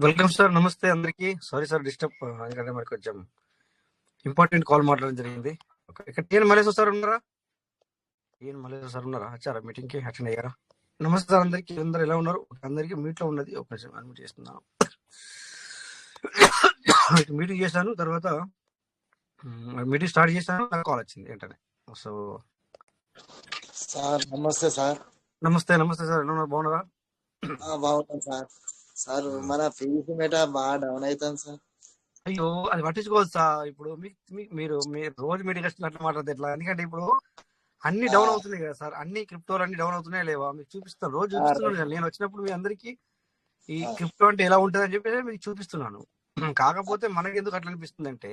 Welcome sir, నమస్తే అందరికి. Sorry sir disturb, ఎందుకంటే మరి కొంచెం ఇంపార్టెంట్ కాల్ మాట్లాడడం జరిగింది. ఇక్కడ టీఎన్ మల్లేశ్వర సార్ ఉన్నారా? టీఎన్ మల్లేశ్వర సార్ ఉన్నారా? వచ్చారా మీటింగ్ కి? అటెండ్ అయ్యారా? నమస్తే సార్ అందరికి. అందరు ఎలా ఉన్నారు? అందరికి మీట్ లో ఉన్నది ఒక నిమిషం అడ్మిట్ చేస్తున్నాను. మీటింగ్ చేశాను, తర్వాత మీటింగ్ స్టార్ట్ చేశాను, నాకు కాల్ వచ్చింది ఏంటనే. సో సార్ నమస్తే సార్. నమస్తే నమస్తే సార్, ఎలా ఉన్నారు? బాగున్నారా? బాగున్నాం సార్. సార్ మన ఫీజు మేట బాగా డౌన్ అవుతాను సార్. అయ్యో, అది పట్టించుకోవచ్చు సార్. ఇప్పుడు మీరు రోజు మీటింగ్ వచ్చిన అట్లా మాట్లాడితే ఎట్లా? ఎందుకంటే ఇప్పుడు అన్ని డౌన్ అవుతున్నాయి కదా సార్, అన్ని క్రిప్టోలు అన్ని డౌన్ అవుతున్నాయా లేవా మీకు చూపిస్తాను, రోజు చూపిస్తున్నాను కదా. నేను వచ్చినప్పుడు మీ అందరికి ఈ క్రిప్టో అంటే ఎలా ఉంటుంది అని చెప్పి మీకు చూపిస్తున్నాను. కాకపోతే మనకి ఎందుకు అట్లా అనిపిస్తుంది అంటే,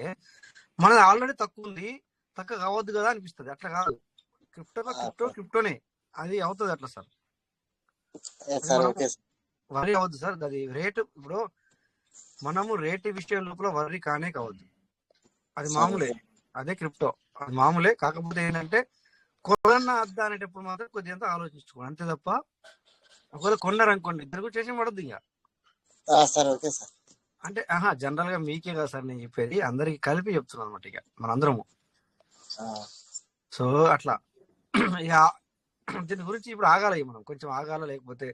మనది ఆల్రెడీ తక్కువ ఉంది, తక్కువ కావద్దు కదా అనిపిస్తుంది. అట్లా కాదు, క్రిప్టోనే అది అవుతుంది అట్లా సార్. వరి అవ్వద్దు సార్, అది రేటు. ఇప్పుడు మనము రేటు విషయం లోపల వరి కానే కావద్దు, అది మామూలే. అదే క్రిప్టో, అది మామూలే. కాకపోతే ఏంటంటే కొన్న అద్దా అనేటప్పుడు మాత్రం కొద్దిగా ఆలోచించుకోండి, అంతే తప్ప ఒకవేళ కొన్నారనుకోండి ఇద్దరు కూడా చేసి పడద్దు ఇక. అంటే జనరల్ గా మీకే కదా సార్ నేను చెప్పేది, అందరికి కలిపి చెప్తున్నాను అనమాట. ఇక మనందరము సో అట్లా ఇక దీని గురించి ఇప్పుడు ఆగాలి, మనం కొంచెం ఆగాల, లేకపోతే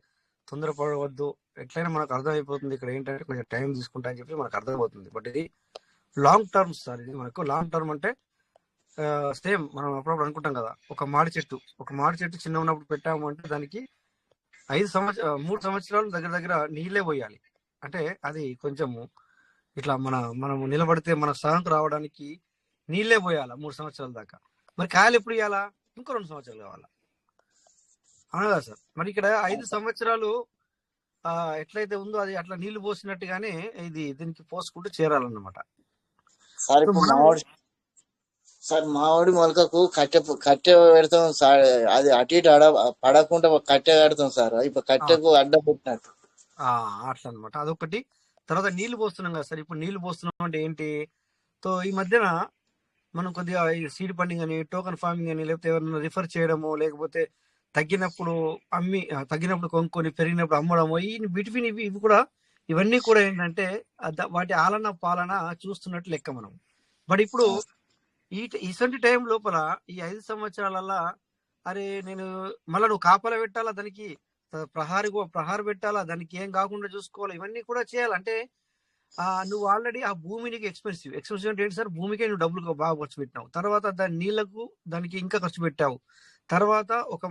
తొందరపడవద్దు. ఎట్లయినా మనకు అర్థమైపోతుంది ఇక్కడ ఏంటంటే కొంచెం టైం తీసుకుంటా అని చెప్పి మనకు అర్థమవుతుంది. బట్ ఇది లాంగ్ టర్మ్ సార్. ఇది మనకు లాంగ్ టర్మ్ అంటే సేమ్ మనం అప్పుడప్పుడు అనుకుంటాం కదా, ఒక మామిడి చెట్టు చిన్న ఉన్నప్పుడు పెట్టాము అంటే దానికి 3 సంవత్సరాలు దగ్గర దగ్గర నీళ్ళే పోయాలి. అంటే అది కొంచెము ఇట్లా మనము నిలబడితే మన సహంకు రావడానికి నీళ్ళే పోయాలా 3 సంవత్సరాల దాకా. మరి కాయలు ఎప్పుడు ఇవ్వాలా? ఇంకో 2 సంవత్సరాలు కావాలా, అవును కదా సార్. మరి ఇక్కడ 5 సంవత్సరాలు ఎట్లయితే ఉందో అది అట్లా నీళ్లు పోసినట్టుగానే ఇది దీనికి పోసుకుంటూ చేరాలన్నమాట. సార్ మామిడి మొలకకు కట్టె పెడతాం సార్, అది అటు ఇటు పడకుండా కట్టె కడతాం సార్. ఇప్పుడు కట్టెకు అడ్డం పెట్టినట్టు అట్లా అనమాట. అదొకటి. తర్వాత నీళ్లు పోస్తున్నాం కదా సార్. ఇప్పుడు నీళ్లు పోస్తున్నాం అంటే ఏంటి? సో ఈ మధ్యన మనం కొద్దిగా సీడ్ ఫండింగ్ అని, టోకన్ ఫార్మింగ్ అని, లేకపోతే ఎవరైనా రిఫర్ చేయడము, లేకపోతే తగ్గినప్పుడు తగ్గినప్పుడు కొనుక్కొని పెరిగినప్పుడు అమ్మడము, ఇవి కూడా, ఇవన్నీ కూడా ఏంటంటే వాటి ఆలన పాలన చూస్తున్నట్టు లెక్క మనం. బట్ ఇప్పుడు ఇటువంటి టైం లోపల ఈ 5 సంవత్సరాలల్లా అరే నేను మళ్ళీ నువ్వు కాపలా పెట్టాలా, దానికి ప్రహారి పెట్టాలా, దానికి ఏం కాకుండా చూసుకోవాలి, ఇవన్నీ కూడా చేయాలంటే నువ్వు ఆల్రెడీ ఆ భూమికి ఎక్స్పెన్సివ్ అంటే ఏంటి సార్? భూమికే నువ్వు డబ్బులు బాగా ఖర్చు పెట్టినావు, తర్వాత దాని నీళ్లకు దానికి ఇంకా ఖర్చు పెట్టావు, తర్వాత ఒక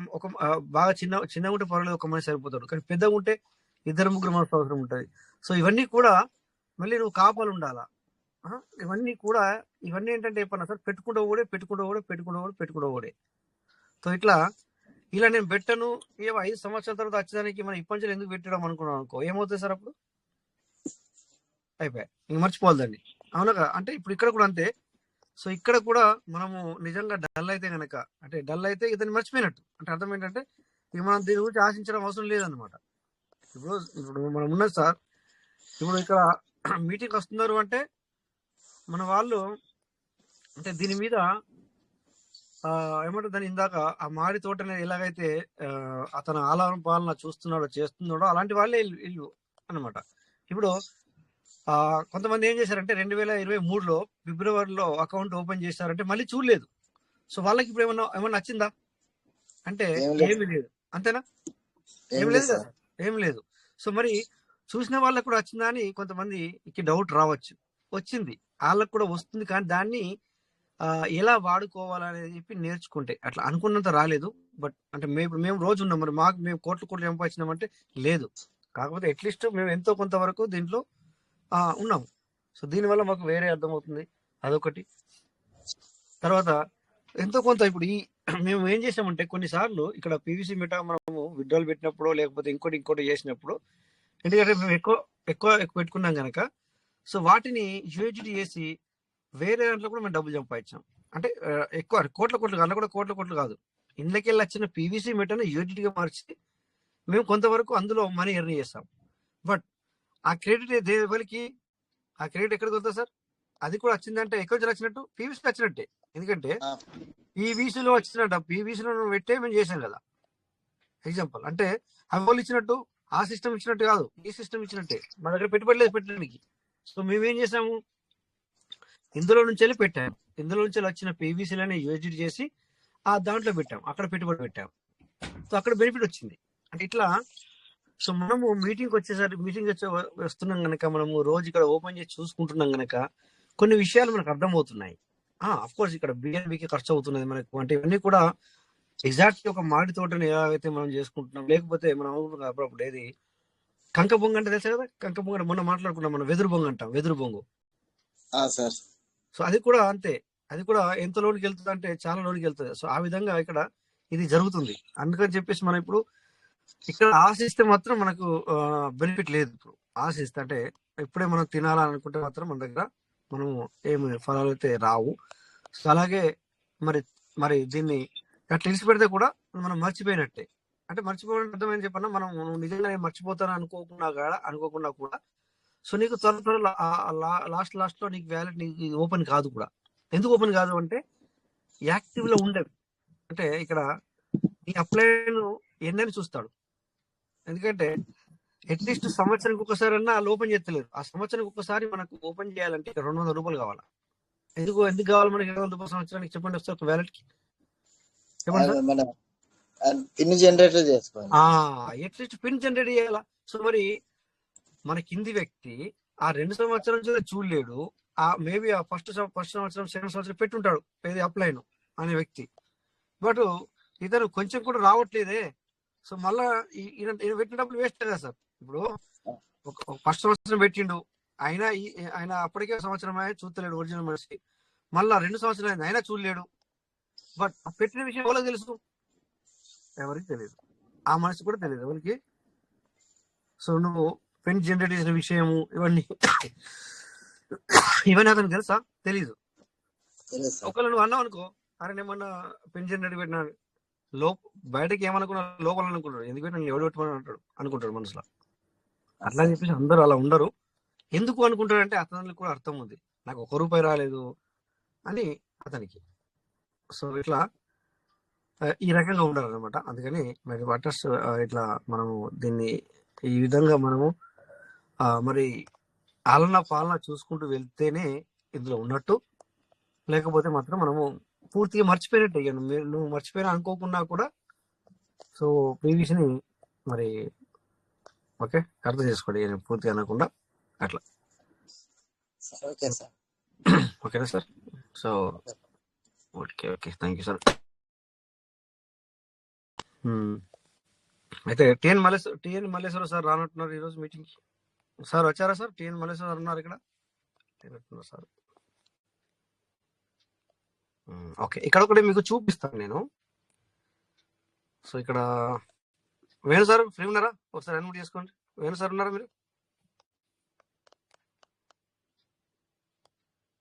బాగా చిన్నగా ఉంటే పర్వాలేదు, ఒక మనిషి సరిపోతాడు. కానీ పెద్దగా ఉంటే 2-3 మనిషి అవసరం ఉంటుంది. సో ఇవన్నీ కూడా మళ్ళీ నువ్వు కాపాలు ఉండాలా. ఇవన్నీ ఏంటంటే చెప్పన్నా సార్, పెట్టుకుంటూ ఓడే. సో ఇలా నేను పెట్టను, ఏమో 5 సంవత్సరాల తర్వాత వచ్చేదానికి మనం ఇప్పటి ఎందుకు పెట్టడం అనుకున్నాం అనుకో, ఏమవుతుంది సార్? అప్పుడు అయిపోయాయి, ఇంక మర్చిపోవాలి దాన్ని. అవునా కదా? అంటే ఇప్పుడు ఇక్కడ కూడా అంతే. సో ఇక్కడ కూడా మనము నిజంగా డల్ అయితే కనుక, అంటే డల్ అయితే ఇతన్ని మర్చిపోయినట్టు. అంటే అర్థం ఏంటంటే ఇక మనం దీని గురించి ఆశించడం అవసరం లేదనమాట. ఇప్పుడు మనం ఉన్నది సార్, ఇప్పుడు ఇక్కడ మీటింగ్ వస్తున్నారు అంటే మన వాళ్ళు అంటే దీని మీద ఏమంటారు దాన్ని, ఇందాక ఆ మాడి తోటని ఎలాగైతే అతను ఆలన పాలన చేస్తున్నాడో అలాంటి వాళ్ళే ఇల్లు అనమాట. ఇప్పుడు కొంతమంది ఏం చేశారంటే 2023లో ఫిబ్రవరిలో అకౌంట్ ఓపెన్ చేశారంటే మళ్ళీ చూడలేదు. సో వాళ్ళకి ఇప్పుడు ఏమన్నా నచ్చిందా అంటే ఏమీ లేదు, అంతేనా? ఏం లేదు కదా, ఏం లేదు. సో మరి చూసిన వాళ్ళకు కూడా వచ్చిందా అని కొంతమందికి డౌట్ రావచ్చు. వచ్చింది, వాళ్ళకు కూడా వస్తుంది. కానీ దాన్ని ఎలా వాడుకోవాలనేది చెప్పి నేర్చుకుంటే అట్లా అనుకున్నంత రాలేదు. బట్ అంటే మేము రోజు ఉన్నాం, మరి మేము కోట్లు సంపాదించినామంటే లేదు. కాకపోతే అట్లీస్ట్ మేము ఎంతో కొంతవరకు దీంట్లో ఉన్నాం. సో దీనివల్ల మాకు వేరే అర్థమవుతుంది, అదొకటి. తర్వాత ఎంతో కొంత ఇప్పుడు మేము ఏం చేసామంటే కొన్నిసార్లు ఇక్కడ పీవీసీ మెటా మనము విత్డ్రాల్ పెట్టినప్పుడు, లేకపోతే ఇంకోటి చేసినప్పుడు, ఎందుకంటే మేము ఎక్కువ పెట్టుకున్నాం కనుక, సో వాటిని యూహెచ్డి చేసి వేరే దాంట్లో కూడా మేము డబ్బులు సంపాదించాం. అంటే ఎక్కువ కోట్ల అలా కూడా కోట్ల కాదు, ఇండ్లకెళ్ళి వచ్చిన పీవీసీ మెటాను యూహెచ్డిగా మార్చి మేము కొంతవరకు అందులో మనీ ఎర్న్ చేస్తాం. బట్ ఆ క్రెడిట్ ఎవరికి? ఆ క్రెడిట్ ఎక్కడికి వస్తుంది సార్? అది కూడా వచ్చిందంటే ఎక్కువ వచ్చినట్టు పీవీసీలో వచ్చినట్టే. ఎందుకంటే పీవీసీలో వచ్చినట్టు పీవీసీలో పెట్టే మేము చేసాం కదా. ఎగ్జాంపుల్ అంటే అవి వాళ్ళు ఇచ్చినట్టు ఆ సిస్టమ్ ఇచ్చినట్టు కాదు, ఈ సిస్టమ్ ఇచ్చినట్టే. మా దగ్గర పెట్టుబడి లేదు పెట్టడానికి. సో మేమేం చేసాము, ఇందులో నుంచి వెళ్ళి పెట్టాము. ఇందులో నుంచి వచ్చిన పీవీసీలని యూజిట్ చేసి ఆ దాంట్లో పెట్టాం, అక్కడ పెట్టుబడి పెట్టాం. సో అక్కడ బెనిఫిట్ వచ్చింది. అంటే ఇట్లా. సో మనము మీటింగ్ వచ్చేసరికి మీటింగ్ వస్తున్నాం గనక, మనము రోజు ఇక్కడ ఓపెన్ చేసి చూసుకుంటున్నాం గనక కొన్ని విషయాలు మనకు అర్థమవుతున్నాయి. అఫ్ కోర్స్ ఇక్కడ బిఎన్బికి ఖర్చు అవుతున్నది మనకు. అంటే ఇవన్నీ కూడా ఎగ్జాక్ట్ ఒక మామిడి తోటని ఎలాగైతే మనం చేసుకుంటున్నాం, లేకపోతే మనం అప్పుడప్పుడు ఏది కంక బొంగ అంటే తెలుసు కదా, కంక బొంగ మొన్న మాట్లాడుకున్నాం మనం, వెదురు బొంగ అంటాం, వెదురు బొంగు. సార్ సో అది కూడా అంతే, అది కూడా ఎంత లోనికి వెళ్తుంది అంటే చాలా లోనికి వెళ్తుంది. సో ఆ విధంగా ఇక్కడ ఇది జరుగుతుంది. అందుకని చెప్పేసి మనం ఇప్పుడు ఇక్కడ ఆశిస్తే మాత్రం మనకు బెనిఫిట్ లేదు. ఇప్పుడు ఆశిస్తే అంటే ఇప్పుడే మనం తినాలనుకుంటే మాత్రం మన దగ్గర మనము ఏమి ఫలాలు అయితే రావు. సో అలాగే మరి మరి దీన్ని అట్లా ఇడిచి పెడితే కూడా మనం మర్చిపోయినట్టే. అంటే మర్చిపోవడం అర్థం ఏం చెప్పన్నా, మనం నిజంగా నేను మర్చిపోతాను అనుకోకుండా కూడా సో నీకు త్వర లాస్ట్ లో నీకు వ్యాలెట్ నీకు ఓపెన్ కాదు కూడా. ఎందుకు ఓపెన్ కాదు అంటే యాక్టివ్ లో ఉండదు. అంటే ఇక్కడ నీ అప్లైన్ ఎన్నని చూస్తాడు. ఎందుకంటే అట్లీస్ట్ సంవత్సరానికి ఒకసారి అన్నా వాళ్ళు ఓపెన్ చేస్తలేరు. ఆ సంవత్సరానికి ఒకసారి మనకు ఓపెన్ చేయాలంటే 200 రూపాయలు కావాలా. ఎందుకు కావాలి మనకి 200 రూపాయలు సంవత్సరానికి? చెప్పండి ఒకసారి ఒక వ్యాలెట్ కి చెప్పండి సార్. పిన్ జనరేటర్ చేసుకోవాలి, అట్లీస్ట్ పిన్ జనరేట్ చేయాలా. సో మరి మన కింది వ్యక్తి ఆ 2 సంవత్సరాలు చూడలేడు. మేబీ ఆ ఫస్ట్ సంవత్సరం సెకండ్ సంవత్సరం పెట్టుంటాడు ఏది అప్లైన్ అనే వ్యక్తి, బట్ ఇతను కొంచెం కూడా రావట్లేదే. సో మళ్ళా ఈయన పెట్టిన డబ్బులు వేస్ట్ కదా సార్. ఇప్పుడు ఫస్ట్ సంవత్సరం పెట్టిండు, ఆయన అప్పటికే సంవత్సరం చూస్తలేడు ఒరిజినల్ మనిషి. మళ్ళా 2 సంవత్సరాలు అయింది, అయినా చూడలేడు. బట్ ఆ పెట్టిన విషయం ఎవరికి తెలుసు? ఎవరికి తెలియదు, ఆ మనిషి కూడా తెలియదు ఎవరికి. సో నువ్వు పెన్ జనరేట్ చేసిన విషయము ఇవన్నీ అతనికి తెలుసా? తెలీదు. ఒకవేళ నువ్వు అన్నావు అనుకో, అరే నేమన్నా పెన్ జనరేట్ పెట్టినా, బయటకి ఏమనుకున్నా లోపల అనుకుంటాడు, ఎందుకంటే నేను ఎవడు పెట్టమని అంటాడు అనుకుంటాడు మనసులో. అట్లా అని చెప్పేసి అందరూ అలా ఉండరు. ఎందుకు అనుకుంటాడు అంటే అతనికి కూడా అర్థం ఉంది, నాకు 1 రూపాయి రాలేదు అని అతనికి. సో ఇట్లా ఈ రకంగా ఉండరు అనమాట. అందుకని మరి వాటర్స్ ఇట్లా మనము దీన్ని ఈ విధంగా మనము మరి ఆలన పాలన చూసుకుంటూ వెళ్తేనే ఇందులో ఉన్నట్టు. లేకపోతే మాత్రం మనము పూర్తిగా మర్చిపోయినట్టు. ఇక నువ్వు మర్చిపోయినా అనుకోకుండా కూడా సో పీవీసీని మరి ఓకే అర్థం చేసుకోండి, పూర్తిగా అనకుండా అట్లా. ఓకేనా sir? So okay thank you sir. అయితే టిఎన్ మల్లేశ్వర సార్ రానట్టున్నారు ఈరోజు మీటింగ్కి. సార్ వచ్చారా సార్? టిఎన్ మల్లేశ్వర సార్ ఉన్నారు ఇక్కడ సార్. ఓకే, ఇక్కడ ఒకటి మీకు చూపిస్తాను నేను. సో ఇక్కడ వేణు సార్ ఫ్రీ ఉన్నారా? ఒకసారి అన్మ్యూట్ చేసుకోండి. వేణు సార్ ఉన్నారా మీరు?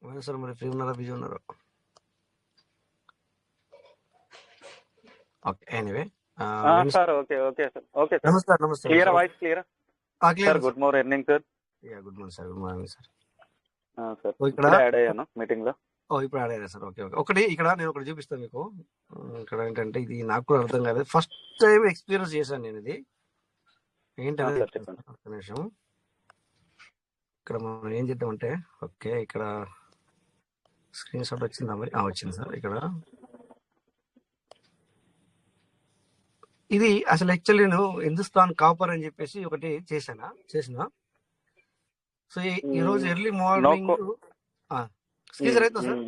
వేణు సార్ మరి ఫ్రీ ఉన్నారా, బిజీ ఉన్నారా? ఓకే, ఎనీవే నమస్కారం. నమస్తే. Clear voice clear clear. Good morning sir. Good morning sir. Good morning sir. ఇక్కడ యాడ్ అయ్యాను మీటింగ్ లో. ఇప్పుడు యాడ్ అయ్యారా సార్? ఓకే. ఒకటి ఇక్కడ నేను ఒకటి చూపిస్తాను మీకు. ఇక్కడ ఏంటంటే ఇది నాకు కూడా అర్థం కాలేదు, ఫస్ట్ టైం ఎక్స్పీరియన్స్ చేశాను నేను. ఇది ఏంటంటే నిమిషం, ఇక్కడ మనం ఏం చేద్దామంటే ఓకే ఇక్కడ స్క్రీన్ షాట్ వచ్చిందా మరి? వచ్చింది సార్. ఇక్కడ ఇది అసలు యాక్చువల్లీ నేను హిందుస్థాన్ కాపర్ అని చెప్పేసి ఒకటి చేసిన. సో ఈ రోజు ఎర్లీ మార్నింగ్ స్క్రీన్ షేర్ అవుతుందా సార్?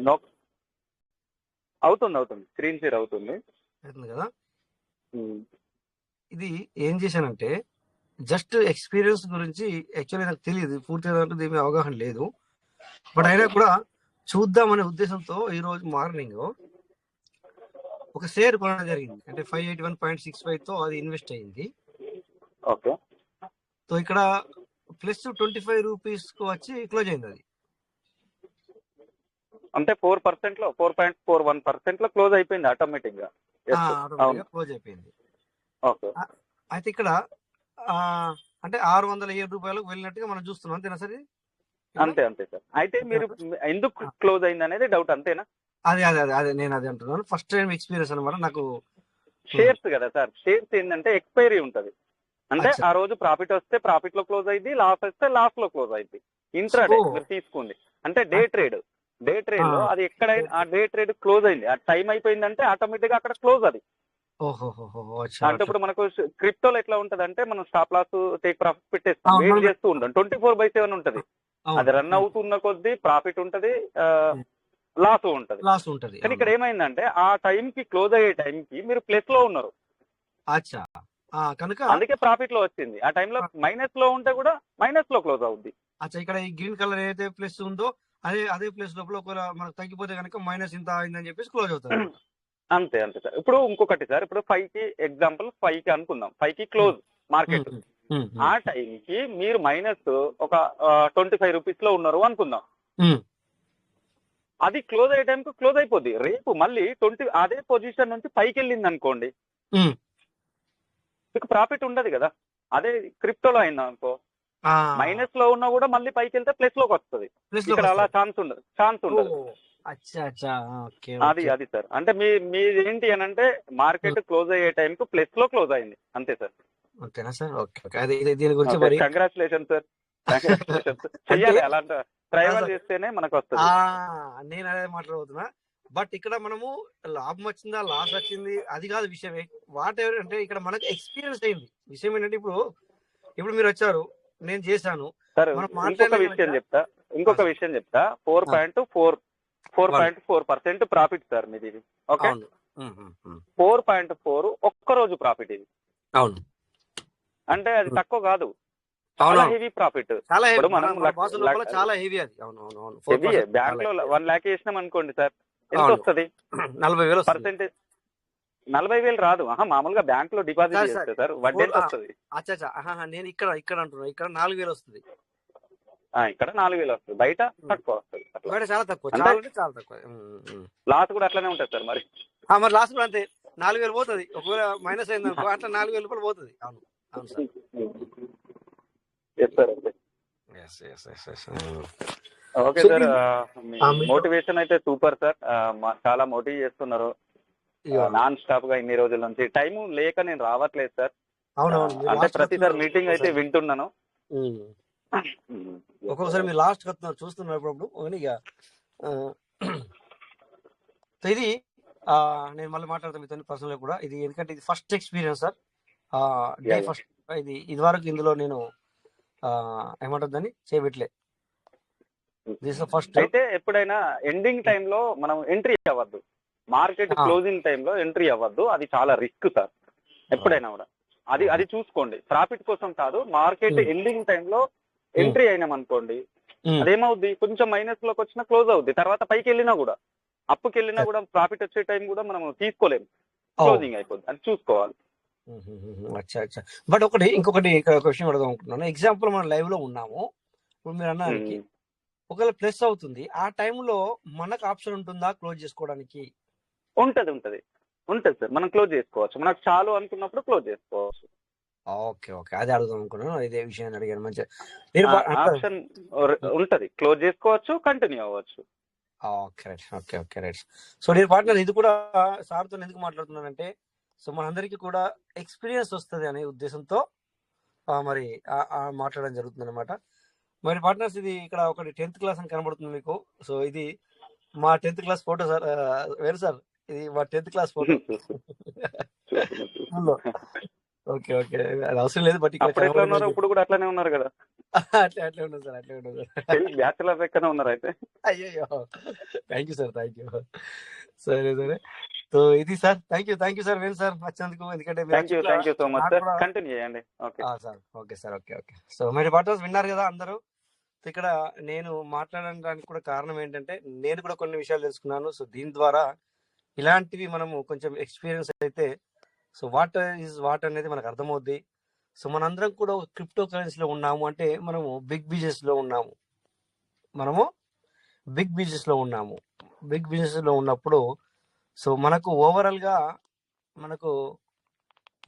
అవుతుంది, స్క్రీన్ షేర్ అవుతుంది కదా. ఇది ఏం చేశానంటే జస్ట్ ఎక్స్పీరియన్స్ గురించి, యాక్చువల్లీ నాకు తెలియదు పూర్తిగా, దీని అవగాహన లేదు. బట్ అయినా కూడా చూద్దామనే ఉద్దేశంతో ఈ రోజు మార్నింగ్ ఒక షేర్ కొనడం జరిగింది. అంటే 581.65 తో అది ఇన్వెస్ట్ అయింది. ఓకే. సో ఇక్కడ ప్లస్ 25 రూపీస్ కు వచ్చి క్లోజ్ అయింది. అది అంటే 4% లో 4.41% లో క్లోజ్ అయిపోయింది ఆటోమేటిక్ గా. క్లోజ్ అయిపోయింది. ఓకే. అయితే ఇక్కడ అంటే 607 రూపాయలకు వెళ్ళినట్టుగా మనం చూస్తున్నాం. అంతేనా సార్? అంతే సార్. అయితే మీరు ఎందుకు క్లోజ్ అయింది అనేది డౌట్, అంతేనా? అదే నేను అదే అంటున్నాను, ఫస్ట్ టైం ఎక్స్పీరియన్స్ అనమాట నాకు. షేర్స్ కదా సార్, షేర్స్ ఏంటంటే ఎక్స్పైరీ ఉంటది. అంటే అచ్చా. ఆ రోజు ప్రాఫిట్ వస్తే ప్రాఫిట్ లో క్లోజ్ అయింది, లాస్ వస్తే లాస్ లో క్లోజ్ అయింది. ఇంట్రాడే ఓ. మీరు తీసుకుంది అంటే డే అచ్చా. ట్రేడ్. డే ట్రేడ్ లో ఆ. అది ఎక్కడైనా ఆ డే ట్రేడ్ క్లోజ్ అయింది, ఆ టైం అయిపోయిందంటే ఆటోమేటిక్ గా అక్కడ క్లోజ్ అది. ఓహోహోహో. అచ్చా అంటే అచ్చా. ఇప్పుడు మనకు క్రిప్టోలో ఎట్లా ఉంటది అంటే మనం స్టాప్ లాస్ టేక్ ప్రాఫిట్ పెట్టేస్తాం, అవును, వెయిట్ మనం చేస్తూ ఉంటాం, 24/7 ఉంటది. అవును. అది రన్ అవుతున్న కొద్దీ ప్రాఫిట్ ఉంటది, లాస్ ఉంటది. లాస్ ఉంటది. కానీ అవును. ఇక్కడ ఏమైందంటే ఆ టైం కి క్లోజ్ అయ్యే టైం కి మీరు ప్లస్ లో ఉన్నారు, అచ్చా. కనుక అందుకే ప్రాఫిట్ లో వచ్చింది. ఆ టైంలో మైనస్ లో ఉంటే కూడా మైనస్ లో క్లోజ్ అవుద్ది. అచ్చా, ఇక్కడ ఈ గ్రీన్ కలర్ ఏదైతే ప్లస్ ఉందో అదే ప్లేస్ లోపల ఒకవేళ మనకు తగ్గిపోతే కనుక మైనస్ ఇంత అయిందని చెప్పేసి క్లోజ్ అవుతుంది అనమాట. అంతే అంతే సార్. ఇప్పుడు ఇంకొకటి సార్, ఇప్పుడు 5 కి ఎగ్జాంపుల్ 5 కి అనుకుందాం, 5 కి క్లోజ్ మార్కెట్. ఆ టైంకి మీరు మైనస్ ఒక 25 రూపీస్ లో ఉన్నారు అనుకుందాం, అది క్లోజ్ అయ్యే టైంకి క్లోజ్ అయిపోద్ది. రేపు మళ్ళీ 20 అదే పొజిషన్ నుంచి పైకి వెళ్ళింది అనుకోండి, మీకు ప్రాఫిట్ ఉండదు కదా. అదే క్రిప్టోలో అయింది అనుకో, మైనస్ లో ఉన్నా కూడా మళ్ళీ పైకి వెళ్తే ప్లస్ లోకి వస్తుంది. ఇక్కడ అలా ఛాన్స్ ఉండదు. అచ్చా అచ్చా. ఓకే అది ఓకే. అది సార్. అంటే మీది ఏంటి అని అంటే మార్కెట్ క్లోజ్ అయ్యే టైం కు ప్లస్ లో క్లోజ్ అయింది అంతే సార్. ఓకేనా సార్. Okay okay. అదే దీని గురించి మరి కంగ్రాచులేషన్ సార్, కంగ్రాచులేషన్ అంటే చెయ్యాలి, అలాంటి ట్రైవల్ సార్, చేస్తేనే మనకు వస్తుంది. నేను అదే మాట్లాడుతున్నా. బట్ ఇక్కడ మనము లాభం వచ్చిందా లాస్ వచ్చింది అది కాదు విషయమే. వాట్ ఎవర్ అంటే ఇక్కడ మనకు ఎక్స్పీరియన్స్ అయింది. విషయం ఏంటంటే ఇప్పుడు మీరు వచ్చారు, నేను చేశాను, సార్ మనం ఇంకొక మాట్లాడినా విషయం కనుక. చెప్తా, విషయం చెప్తా. 4.4% ప్రాఫిట్ సార్ మీది. ఓకే, అవును. 4.4 ఒక్క రోజు ప్రాఫిట్ ఇది. అవును. అంటే అది తక్కువ కాదు, అవును. చాలా హెవీ ప్రాఫిట్. చాలా హెవీ. ఇప్పుడు మనం మన భాష లోపల చాలా హెవీ అది. అవును అవును అవును. 4% బ్యాంక్ లో 1 lakh వేసినాం అనుకోండి సార్, ఎంత అవును. వస్తుంది 40,000 వస్తుంది. పర్సెంటేజ్? 40,000 రాదు. మామూలుగా బ్యాంక్ లో డిపాజిట్ సార్ చేస్తే సార్ వడ్డీ ఎంత వస్తుంది? అచ్చా. నేను ఇక్కడ అంటున్నా, ఇక్కడ 4,000 వస్తుంది. ఇక్కడ 4,000 వస్తుంది, బయట తక్కువ వస్తుంది. అట్లా బయట చాలా తక్కువ, అంటే చాలా తక్కువ. లాస్ కూడా అట్లనే ఉంటుంది సార్ మరి. మరి లాస్ట్ కూడా అంతే, 4,000 పోతుంది. ఒకవేళ మైనస్ అయింది అనుకో, అట్లా 4,000 రూపాయలు పోతుంది. అవును అవును సార్. ఓకే సార్, మీ మోటివేషన్ అయితే సూపర్ సార్. చాలా మోటివేట్ చేస్తున్నారు నాన్ స్టాప్ గా ఇన్ని రోజుల నుంచి. టైం లేక నేను రావట్లేదు సార్. అంటే ప్రతిసారి మీటింగ్ అయితే వింటున్నాను. ఒక్కొక్కసారి మీరు లాస్ట్ వస్తున్నారు, చూస్తున్నారు అప్పుడప్పుడు. ఇక ఇది నేను మళ్ళీ మాట్లాడతాను మీతో పర్సనల్ కూడా. ఇది ఎందుకంటే ఇది ఫస్ట్ ఎక్స్పీరియన్స్ సార్. ఫస్ట్ ఇది వరకు ఇందులో నేను ఏమంటుందని చేయబెట్టలే. ఫస్ట్ అయితే ఎప్పుడైనా ఎండింగ్ టైంలో మనం ఎంట్రీ అవ్వద్దు, మార్కెట్ క్లోజింగ్ టైంలో ఎంట్రీ అవ్వద్దు, అది చాలా రిస్క్ సార్. ఎప్పుడైనా కూడా అది చూసుకోండి. ప్రాఫిట్ కోసం కాదు, మార్కెట్ ఎండింగ్ టైంలో ఎంట్రీ అయినాం అనుకోండి, అదేమవుద్ది, కొంచెం మైనస్ లోకి వచ్చినా క్లోజ్ అవుద్ది. తర్వాత పైకి వెళ్ళినా కూడా, అప్పుకి వెళ్ళినా కూడా ప్రాఫిట్ వచ్చే టైం కూడా మనం తీసుకోలేము, క్లోజింగ్ అయిపోద్ది. అది చూసుకోవాలి. అచ్చా అచ్చా. బట్ ఇంకొకటి ఒక విషయం అడగదాం అనుకుంటున్నాను. ఎగ్జాంపుల్ మనం లైవ్ లో ఉన్నాము, ఇప్పుడు మీరు అన్నానికి ఒకవేళ ప్లస్ అవుతుంది, ఆ టైంలో మనకు ఆప్షన్ ఉంటుందా క్లోజ్ చేసుకోవడానికి? ఉంటది సార్, మనం క్లోజ్ చేసుకోవచ్చు. మనకు చాలు అనుకున్నప్పుడు క్లోజ్ చేసుకోవచ్చు. ఓకే ఓకే, అదే అడుగుదాం అనుకున్నాను, ఇదే విషయాన్ని అడిగాను. మంచిగా ఆప్షన్ ఉంటది, క్లోజ్ చేసుకోవచ్చు, కంటిన్యూ అవ్వచ్చు. Okay right. సో నేను పార్ట్నర్ ఇది కూడా సార్తో ఎందుకు మాట్లాడుతున్నానంటే, సో మనందరికీ కూడా ఎక్స్పీరియన్స్ వస్తుంది అనే ఉద్దేశంతో మరి మాట్లాడడం జరుగుతుంది అనమాట. మరి పార్ట్నర్స్, ఇది ఇక్కడ ఒకటి 10th క్లాస్ అని కనబడుతుంది మీకు. సో ఇది మా 10th క్లాస్ ఫోటో సార్. వేరు సార్, ఇది మా 10th class photo. Okay okay, అది అవసరం లేదు. బట్ ఇక్కడ ఇప్పుడు కూడా అట్లానే ఉన్నారు కదా? అట్లే ఉండదు సార్, అట్లే ఉండదు. బ్యాచులర్ లెక్కనే ఉన్నారు అయితే. అయ్యో, thank you sir, thank you. సరే. సో ఇది sir, thank you sir, Venu sir వచ్చినందుకు. ఎందుకంటే thank you so much sir, continue చేయండి. Okay sir. సో మరి పార్ట్నర్స్ విన్నారు కదా అందరూ. ఇక్కడ నేను మాట్లాడడానికి కూడా కారణం ఏంటంటే, నేను కూడా కొన్ని విషయాలు తెలుసుకున్నాను. సో దీని ద్వారా ఇలాంటివి మనము కొంచెం ఎక్స్పీరియన్స్ అయితే, సో వాట్ అనేది మనకు అర్థమవుద్ది. సో మనందరం కూడా క్రిప్టో కరెన్సీలో ఉన్నాము అంటే మనము బిగ్ బిజినెస్ లో ఉన్నాము. బిగ్ బిజినెస్ లో ఉన్నప్పుడు సో మనకు ఓవరాల్ గా మనకు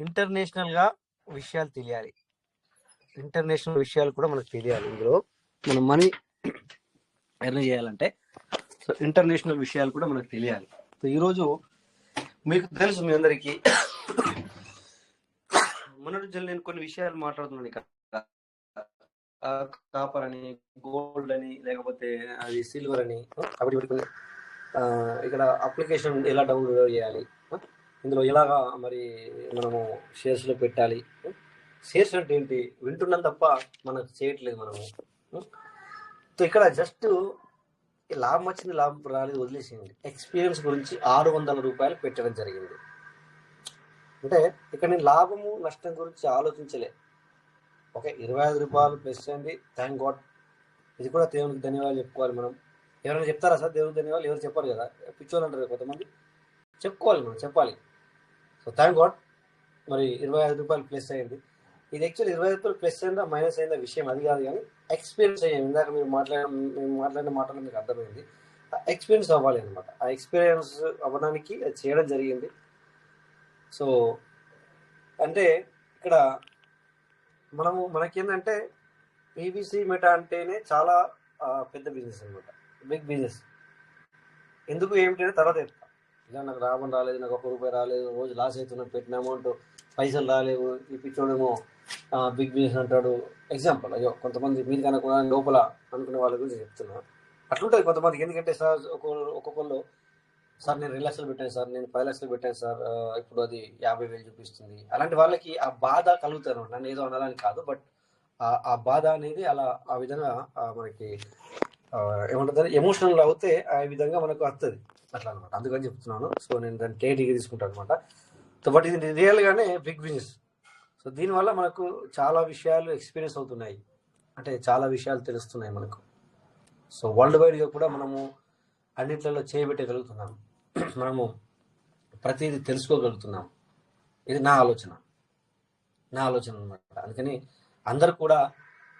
ఇంటర్నేషనల్ గా విషయాలు తెలియాలి. ఇంటర్నేషనల్ విషయాలు కూడా మనకు తెలియాలి. ఇందులో మనం మనీ ఎర్న్ చేయాలంటే సో ఇంటర్నేషనల్ విషయాలు కూడా మనకు తెలియాలి. సో ఈరోజు మీకు తెలుసు, మీ అందరికీ మొన్నటి నేను కొన్ని విషయాలు మాట్లాడుతున్నాను ఇక్కడ. కాపర్ అని, గోల్డ్ అని, లేకపోతే అది సిల్వర్ అని, కాబట్టి కొన్ని ఇక్కడ అప్లికేషన్ ఎలా డౌన్లోడ్ చేయాలి, ఇందులో ఎలాగా మరి మనము షేర్స్లో పెట్టాలి. షేర్స్ అంటే ఏంటి వింటున్నాం తప్ప మనకు చేయట్లేదు మనము. సో ఇక్కడ జస్ట్ లాభం వచ్చింది లాభం రాలేదు వదిలేసింది. ఎక్స్పీరియన్స్ గురించి 600 రూపాయలు పెట్టడం జరిగింది. అంటే ఇక్కడ నేను లాభము నష్టం గురించి ఆలోచించలే. ఓకే, 25 రూపాయలు ప్లస్ అయింది, థ్యాంక్ గాడ్. ఇది కూడా దేవునికి ధన్యవాదాలు చెప్పుకోవాలి మనం. ఎవరైనా చెప్తారా సార్ దేవునికి ధన్యవాదాలు? ఎవరు చెప్పారు కదా, పిచ్చోళ్ళు అంటారు కొంతమంది. చెప్పుకోవాలి మనం, చెప్పాలి. సో థ్యాంక్ గాడ్ మరి 25 రూపాయలు ప్లస్ అయింది. ఇది యాక్చువల్లీ 25 రూపాయలు ప్లస్ అయిందా మైనస్ అయిందా విషయం అది కాదు, కానీ ఎక్స్పీరియన్స్ అయ్యాం. ఇందాక మేము మాట్లాడిన మాటలు మీకు అర్థమైంది. ఎక్స్పీరియన్స్ అవ్వాలి అనమాట. ఆ ఎక్స్పీరియన్స్ అవ్వడానికి అది చేయడం జరిగింది. సో అంటే ఇక్కడ మనకేంటంటే పీవీసీ మెటా అంటేనే చాలా పెద్ద బిజినెస్ అనమాట, బిగ్ బిజినెస్. ఎందుకు ఏమిటంటే తర్వాత చెప్తా. ఇలా నాకు లాభం రాలేదు, నాకు 1 రూపాయి రాలేదు, రోజు లాస్ అవుతున్నా, పెట్టిన అమౌంట్ పైసలు రాలేవు, ఈ పిచ్చోడేమో బిగ్ బిజినెస్ అంటాడు. ఎగ్జాంపుల్, అయ్యో కొంతమంది మీరు కనుక లోపల అనుకునే వాళ్ళ గురించి చెప్తున్నా. అట్లుంటుంది కొంతమందికి. ఎందుకంటే సార్ ఒక్కొక్కళ్ళు సార్ నేను 2 లక్షలు పెట్టాను సార్, నేను 10 లక్షలు పెట్టాను సార్, ఇప్పుడు అది 50,000 చూపిస్తుంది. అలాంటి వాళ్ళకి ఆ బాధ కలుగుతారు. నన్ను ఏదో అనాలని కాదు, బట్ ఆ బాధ అనేది అలా ఆ విధంగా మనకి ఏమంటుంది, ఎమోషనల్ అవుతే ఆ విధంగా మనకు వస్తుంది అట్లా అనమాట. అందుకని చెప్తున్నాను. సో నేను దాన్ని క్రియేటివ్గా తీసుకుంటాను అనమాట. సో బట్ ఇది రియల్గానే బిగ్ బిజినెస్. సో దీనివల్ల మనకు చాలా విషయాలు ఎక్స్పీరియన్స్ అవుతున్నాయి, అంటే చాలా విషయాలు తెలుస్తున్నాయి మనకు. సో వరల్డ్ వైడ్గా కూడా మనము అన్నిట్లలో చేయబెట్టగలుగుతున్నాము, మనము ప్రతిదీ తెలుసుకోగలుగుతున్నాము. ఇది నా ఆలోచన అనమాట. అందుకని అందరు కూడా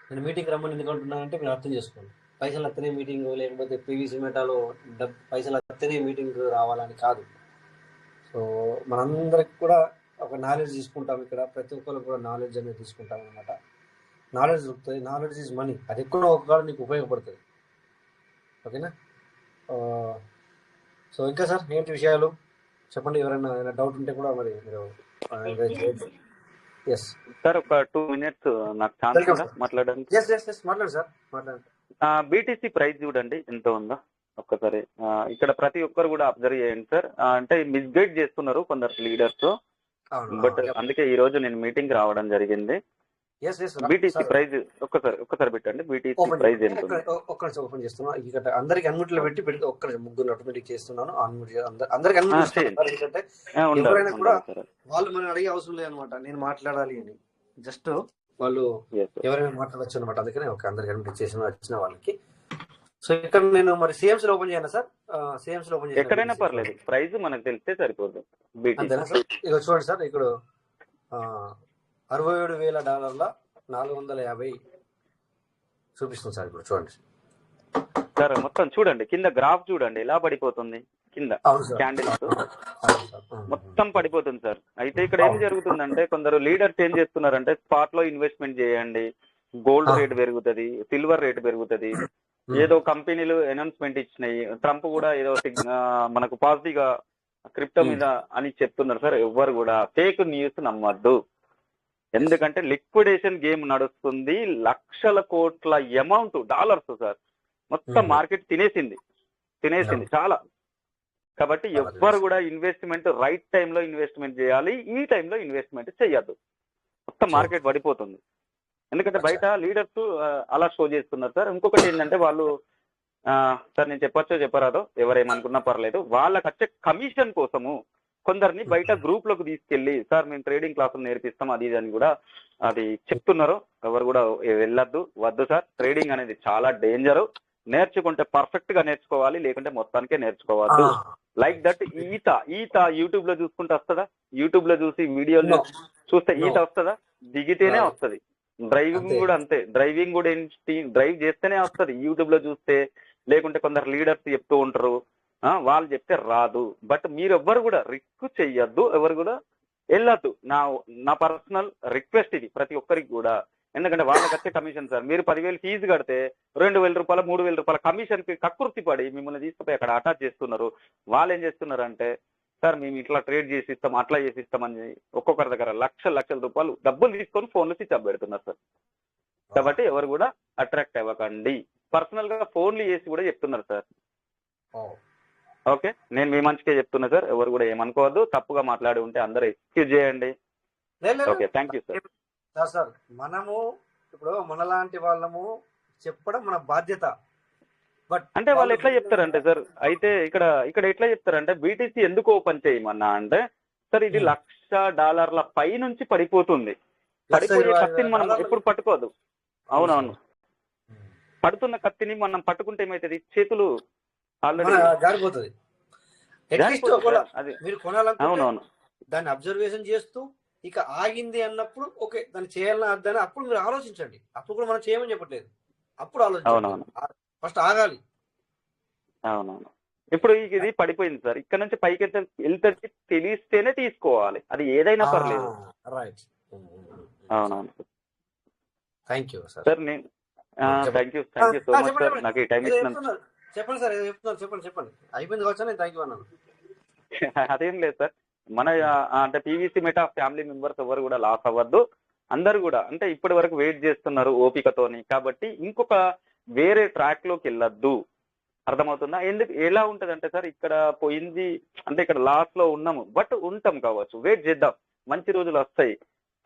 నేను మీటింగ్ రమ్మని ఎందుకు అంటున్నానంటే మీరు అర్థం చేసుకోండి. పైసలు వస్తేనే మీటింగ్, లేకపోతే పీవీసీ మెటాలో పైసలు వస్తేనే మీటింగ్ రావాలని కాదు. సో మనందరికి కూడా ఒక నాలెడ్జ్ తీసుకుంటాం. ఇక్కడ ప్రతి ఒక్కరు కూడా నాలెడ్జ్ అనేది తీసుకుంటాం అనమాట. నాలెడ్జ్ దొరుకుతుంది. Knowledge is money. అది ఎక్కడో ఒకసారి నీకు ఉపయోగపడుతుంది. ఓకేనా? సో ఇంకా సార్ ఏంటి విషయాలు చెప్పండి. ఎవరైనా డౌట్ ఉంటే కూడా మరి మీరు ఎస్ సార్ ఒక 2 minutes నాకు ఛాన్స్ మాట్లాడడానికి. మాట్లాడండి సార్, మాట్లాడండి. బీటీసీ ప్రైస్ చూడండి ఎంత ఉందో ఒక్కసారి. ఇక్కడ ప్రతి ఒక్కరు కూడా అబ్జర్వ్ చేయండి సార్. అంటే మిస్గైడ్ చేస్తున్నారు కొందరు లీడర్స్, బట్ అందుకే ఈ రోజు నేను మీటింగ్ రావడం జరిగింది. బీటీసీ ప్రైస్ ఒక్కసారి పెట్టండి. బీటీసీ ప్రైస్ ఎంత ఉంది? ఒక్కసారి ఓపెన్ చేస్తున్నా. ఇక్కడ అందరికి అన్మ్యూట్లో పెట్టి ఒక్క ముగ్గురు ఆటోమేటిక్ చేస్తున్నాను. అందరికి అన్మ్యూట్ ఎందుకంటే ఎవరైనా కూడా వాళ్ళు మనం అడిగే అవసరం లేదనమాట, నేను మాట్లాడాలి అని. జస్ట్ వాళ్ళు ఎవరైనా మాట్లాడచ్చు అనమాట. అందుకనే అందరికి అన్మ్యూట్ చేసిన వచ్చిన వాళ్ళకి. సో ఇక్కడ నేను మరి సిఎంస్ లో ఓపెన్ చేయనా సార్? సిఎంస్ లో ఓపెన్ చేయాలి, ఎక్కడైనా పర్లేదు, ప్రైస్ మనకు తెలిస్తే సరిపోదు. అంతేనా సార్? ఇక చూడండి సార్, ఇక్కడ $67,000 450 చూపిస్తుంది సార్. ఇప్పుడు చూడండి సార్, మొత్తం చూడండి, కింద గ్రాఫ్ చూడండి ఎలా పడిపోతుంది. కింద క్యాండిల్స్ మొత్తం పడిపోతుంది సార్. అయితే ఇక్కడ ఏం జరుగుతుందంటే కొందరు లీడర్స్ ఏం చేస్తున్నారంటే స్పాట్ లో ఇన్వెస్ట్మెంట్ చేయండి, గోల్డ్ రేట్ పెరుగుతుంది, సిల్వర్ రేట్ పెరుగుతుంది, ఏదో కంపెనీలు అనౌన్స్మెంట్ ఇచ్చినాయి, ట్రంప్ కూడా ఏదో మనకు పాజిటివ్ గా క్రిప్టో మీద అని చెప్తున్నారు సార్. ఎవ్వరు కూడా ఫేక్ న్యూస్ నమ్మద్దు. ఎందుకంటే లిక్విడేషన్ గేమ్ నడుస్తుంది. లక్షల కోట్ల అమౌంట్ డాలర్స్ సార్, మొత్తం మార్కెట్ తినేసింది చాలా. కాబట్టి ఎవ్వరు కూడా ఇన్వెస్ట్మెంట్ రైట్ టైంలో ఇన్వెస్ట్మెంట్ చేయాలి, ఈ టైంలో ఇన్వెస్ట్మెంట్ చేయొద్దు. మొత్తం మార్కెట్ పడిపోతుంది. ఎందుకంటే బయట లీడర్స్ అలా షో చేస్తున్నారు సార్. ఇంకొకటి ఏంటంటే వాళ్ళు సార్ నేను చెప్పచ్చో చెప్పరాదో ఎవరేమనుకున్నా పర్లేదు, వాళ్ళకి వచ్చే కమిషన్ కోసము కొందరిని బయట గ్రూప్ లోకి తీసుకెళ్లి సార్ మేము ట్రేడింగ్ క్లాసులు నేర్పిస్తాం అది ఇది అని కూడా అది చెప్తున్నారు. ఎవరు కూడా వెళ్ళొద్దు, వద్దు సార్. ట్రేడింగ్ అనేది చాలా డేంజర్. నేర్చుకుంటే పర్ఫెక్ట్ గా నేర్చుకోవాలి, లేకుంటే మొత్తానికే నేర్చుకోవద్దు. లైక్ దట్ ఈత యూట్యూబ్ లో చూసుకుంటే వస్తుందా? యూట్యూబ్ లో చూసి వీడియోలు చూస్తే ఈత వస్తుందా? దిగితేనే వస్తుంది. డ్రైవింగ్ కూడా అంతే. డ్రైవింగ్ కూడా ఏంటి, డ్రైవ్ చేస్తేనే వస్తుంది యూట్యూబ్ లో చూస్తే, లేకుంటే కొందరు లీడర్స్ చెప్తూ ఉంటారు, వాళ్ళు చెప్తే రాదు. బట్ మీరు ఎవ్వరు కూడా రిస్క్ చెయ్యొద్దు, ఎవరు కూడా వెళ్ళొద్దు. నా పర్సనల్ రిక్వెస్ట్ ఇది ప్రతి ఒక్కరికి కూడా. ఎందుకంటే వాళ్ళకి వచ్చే కమిషన్ సార్, మీరు 10,000 ఫీజు కడితే 2,000 రూపాయలు 3,000 రూపాయల కమిషన్ కి కక్కుర్తి పడి మిమ్మల్ని తీసుకుపోయి అక్కడ అటాచ్ చేస్తున్నారు. వాళ్ళు ఏం చేస్తున్నారంటే సార్ మేము ఇట్లా ట్రేడ్ చేసి ఇస్తాం, అట్లా చేసి ఇస్తామని ఒక్కొక్కరి దగ్గర లక్షల రూపాయలు డబ్బులు తీసుకొని ఫోన్లు స్విచ్ ఆఫ్ పెడుతున్నారు సార్. కాబట్టి ఎవరు కూడా అట్రాక్ట్ అవ్వకండి. పర్సనల్ గా ఫోన్లు చేసి కూడా చెప్తున్నారు సార్. ఓకే, నేను మీ మంచిగా చెప్తున్నా సార్, ఎవరు కూడా ఏమనుకోవద్దు. తప్పుగా మాట్లాడి ఉంటే అందరూ ఎక్స్క్యూజ్ చేయండి. Okay, thank you sir. Sir మనము ఇప్పుడు మనలాంటి వాళ్ళము చెప్పడం మన బాధ్యత. బట్ అంటే వాళ్ళు ఎట్లా చెప్తారంటే సార్, అయితే ఇక్కడ ఎట్లా చెప్తారంటే బీటీసీ ఎందుకు ఓపెన్ చేయమన్నా అంటే సార్ ఇది $1,00,000 పై నుంచి పడిపోతుంది. పడిపోయే కత్తిని మనం ఎప్పుడు పట్టుకోదు. అవునవును, పడుతున్న కత్తిని మనం పట్టుకుంటే ఏమైతుంది, చేతులు ఆల్రెడీ జారిపోతుంది. మీరు కొనాలనుకుంటే దాన్ని అబ్జర్వేషన్ చేస్తూ ఇక ఆగింది అన్నప్పుడు ఓకే దాన్ని చేయాలని అర్థాన్ని అప్పుడు మీరు ఆలోచించండి. అప్పుడు కూడా మనం చేయమని చెప్పట్లేదు, అప్పుడు ఆలోచించండి. ఫస్ట్ ఆగాలి. అవునవును, ఇప్పుడు ఇది పడిపోయింది సార్, ఇక్కడ నుంచి పైకి వెళ్తే తెలిస్తేనే తీసుకోవాలి, అది ఏదైనా పర్లేదు. రైట్, అవునవును. Thank you sir. సార్ నేను thank you so much sir, నాకు ఈ టైం ఇచ్చినందుకు. చెప్పండి సార్, చెప్పండి. అయిపోయింది కావచ్చు, నేను థ్యాంక్ యూ అన్నాను. అదేం లేదు సార్, మన అంటే పీవీసీ మెటా ఫ్యామిలీ మెంబర్స్ ఎవరు కూడా లాస్ అవ్వద్దు. అందరు కూడా అంటే ఇప్పటి వరకు వెయిట్ చేస్తున్నారు ఓపికతోని, కాబట్టి ఇంకొక వేరే ట్రాక్ లోకి వెళ్ళొద్దు. అర్థమవుతుందా? ఎందుకు ఎలా ఉంటది అంటే సార్, ఇక్కడ పోయింది అంటే ఇక్కడ లాస్ లో ఉన్నాము, బట్ ఉంటాం కావచ్చు, వెయిట్ చేద్దాం, మంచి రోజులు వస్తాయి.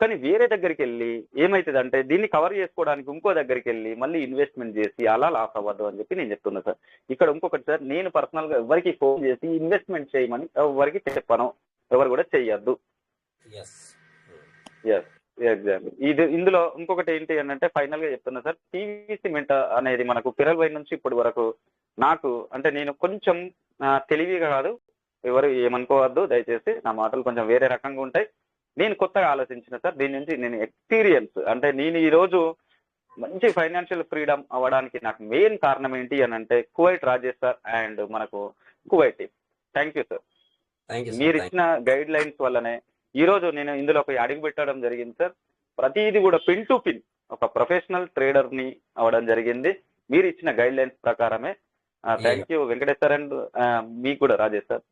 కానీ వేరే దగ్గరికి వెళ్ళి ఏమైతుంది అంటే దీన్ని కవర్ చేసుకోవడానికి ఇంకో దగ్గరికి వెళ్ళి మళ్ళీ ఇన్వెస్ట్మెంట్ చేసి అలా లాస్ అవ్వద్దు అని చెప్పి నేను చెప్తున్నా సార్. ఇక్కడ ఇంకొకటి సార్, నేను పర్సనల్ గా ఎవరికి ఫోన్ చేసి ఇన్వెస్ట్మెంట్ చేయమని ఎవరికి చెప్పను, ఎవరు కూడా చెయ్యొద్దు. ఎగ్జాక్ట్లీ. ఇందులో ఇంకొకటి ఏంటి అని అంటే ఫైనల్ గా చెప్తున్నా సార్, పీవీసీ మెంట అనేది మనకు పిరల్వై నుంచి ఇప్పటి వరకు నాకు అంటే నేను కొంచెం తెలివిగా కాదు, ఎవరు ఏమనుకోవద్దు దయచేసి, నా మాటలు కొంచెం వేరే రకంగా ఉంటాయి. నేను కొత్తగా ఆలోచించిన సార్, దీని నుంచి నేను ఎక్స్పీరియన్స్ అంటే నేను ఈ రోజు మంచి ఫైనాన్షియల్ ఫ్రీడమ్ అవ్వడానికి నాకు మెయిన్ కారణం ఏంటి అని అంటే కువైట్ రాజేష్ సార్ అండ్ మనకు Kuwait team. Thank you sir. మీరు ఇచ్చిన గైడ్ లైన్స్ వల్లనే ఈ రోజు నేను ఇందులో ఒక అడుగు పెట్టడం జరిగింది సార్. ప్రతిదీ కూడా పిన్ టు పిన్ ఒక ప్రొఫెషనల్ ట్రేడర్ ని అవ్వడం జరిగింది మీరు ఇచ్చిన గైడ్ లైన్స్ ప్రకారమే. Thank you Venkatesh sir and మీకు కూడా Rajesh sir,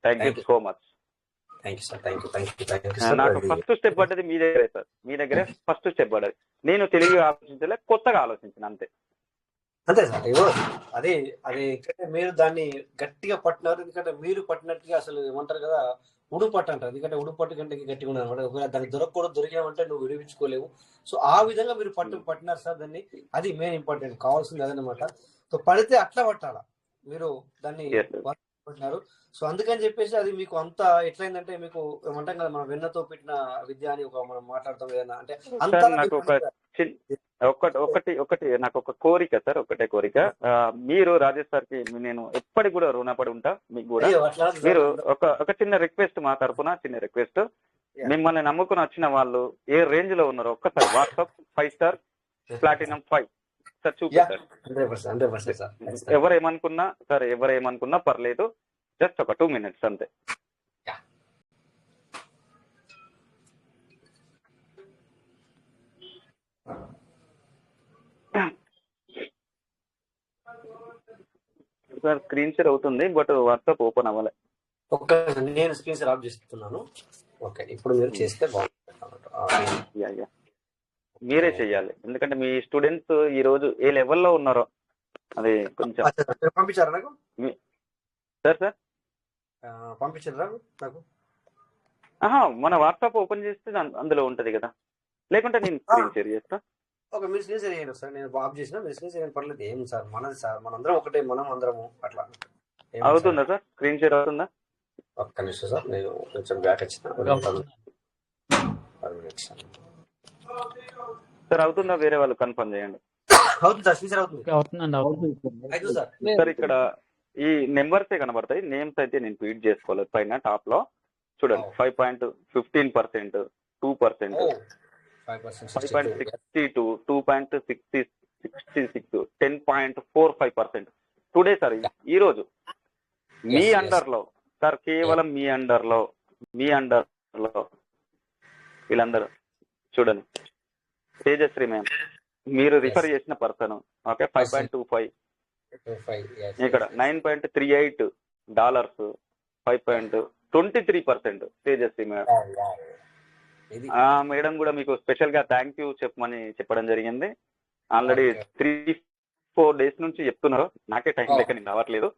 thank you so much. నాకు ఫస్ట్ స్టెప్ పడ్డది మీ దగ్గరే సార్, మీ దగ్గరే ఫస్ట్ స్టెప్ పడ్డది. నేను తెలివిగా ఆలోచించలే, కొత్తగా ఆలోచించిన అంతే సార్. అదే మీరు దాన్ని గట్టిగా పట్టినారు, ఎందుకంటే మీరు పట్టినట్టుగా అసలు ఏమంటారు కదా ఉడుపు పట్టు అంటారు, ఎందుకంటే ఉడుపు పట్టు కంటే గట్టిగా ఉన్నది అనమాట. ఒకవేళ దానికి దొరకకూడదు, దొరికామంటే నువ్వు విడిపించుకోలేవు. సో ఆ విధంగా మీరు పట్టినారు సార్ దాన్ని, అది మెయిన్ ఇంపార్టెంట్ కావాల్సింది అదనమాట. సో పడితే అట్లా పట్టాలా, మీరు దాన్ని పట్టినారు. సో అందుకని చెప్పేసి అది మీకు అంత ఎట్లయిందంటే మీకు ఏమంటాం కదా మనం వెన్నతో పెట్టిన విద్య అని ఒక మనం మాట్లాడతాం ఏదైనా అంటే ఒకటి నాకు ఒక కోరిక సార్, ఒకటే కోరిక. మీరు రాజేష్ సార్ కి నేను ఎప్పటికి కూడా రుణపడి ఉంటా. మీకు కూడా మీరు ఒక చిన్న రిక్వెస్ట్, మా తరఫున చిన్న రిక్వెస్ట్, మిమ్మల్ని నమ్ముకుని వచ్చిన వాళ్ళు ఏ రేంజ్ లో ఉన్నారో ఒక్కసారి వాట్సాప్ 5 స్టార్ ప్లాటినం 5 సార్ చూపిస్తారు. ఎవరేమనుకున్నా పర్లేదు, జస్ట్ ఒక 2 minutes అంతే. సార్ స్క్రీన్ షేర్ అవుతుంది బట్ వాట్సాప్ ఓపెన్ అవ్వలే. నేను స్క్రీన్ షేర్ ఆఫ్ చేస్తున్నాను. ఓకే, ఇప్పుడు మీరు చేస్తే బాగుంటుంది. మీరే చెయ్యాలి, ఎందుకంటే మీ స్టూడెంట్స్ ఈ రోజు ఏ లెవెల్లో ఉన్నారో అది కొంచెం పంపించారా నాకు సార్ పంపించారా నాకు? మన వాట్సాప్ ఓపెన్ చేస్తే అందులో ఉంటది కదా, లేకుంటే నేను స్క్రీన్ షేర్ చేస్తా. ఓకే, మీరు స్క్రీన్ షేర్ చేయండి సార్, నేను ఆఫ్ చేసిన మీరు స్క్రీన్ షేర్ పర్లేదు, ఏం సార్ మనది సార్, మనందరం ఒకటే, మనం అందరము అట్లా అవుతుందా సార్? స్క్రీన్ షేర్ అవుతుందా? ఒక్క నిమిషం సార్, నేను కొంచెం బ్యాక్ వచ్చిన సార్. అవుతుందా? వేరే వాళ్ళు కన్ఫర్మ్ చేయండి. అవుతుంది సార్, స్క్రీన్ షేర్ అవుతుంది సార్. ఇక్కడ ఈ నెంబర్సే కనబడతాయి, నేమ్స్ అయితే నేను ఫీడ్ చేసుకోలేదు. పైన టాప్ లో చూడండి 5.15%, 2%, 5.62, 2.66, 10.45% టుడే సార్. ఈ రోజు మీ అండర్ లో సార్, కేవలం మీ అండర్ లో వీళ్ళందరూ చూడండి. తేజశ్రీ మ్యామ్ మీరు రిఫర్ చేసిన పర్సన్, ఓకే, 5.25, ఇక్కడ $9.38, $5. 23%. తేజస్వి మేడం. ఇది మేడం కూడా మీకు స్పెషల్ గా థ్యాంక్ యూ చెప్పడం జరిగింది. ఆల్రెడీ 3-4 days నుంచి చెప్తున్నారు, నాకే టైం లేక నేను రావట్లేదు.